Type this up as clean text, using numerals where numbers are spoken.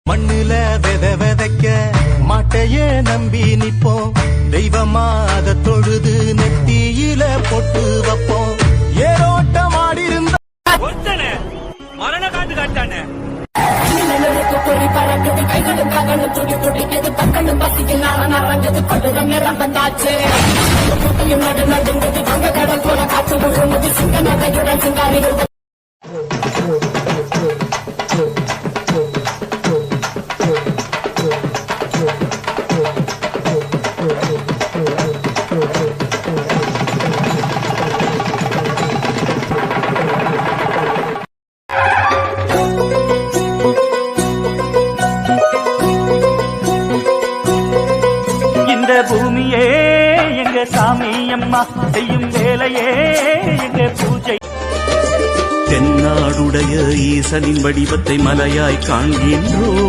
மண்ணுல விதைக்க மாட்டையே நம்பி நிப்போம், தெய்வமா அத தொழுது நெத்தியில பொட்டு வைப்போம். ஏரோட்டம் ஆடி இருந்தா மரண காட்டு காட்டானே பூமியே எங்க சாமி அம்மா செய்யும் வேலையே எங்க பூஜை. தென்னாடுடைய ஈசனின் வடிவத்தை மலையாய் காண்கின்றோம்.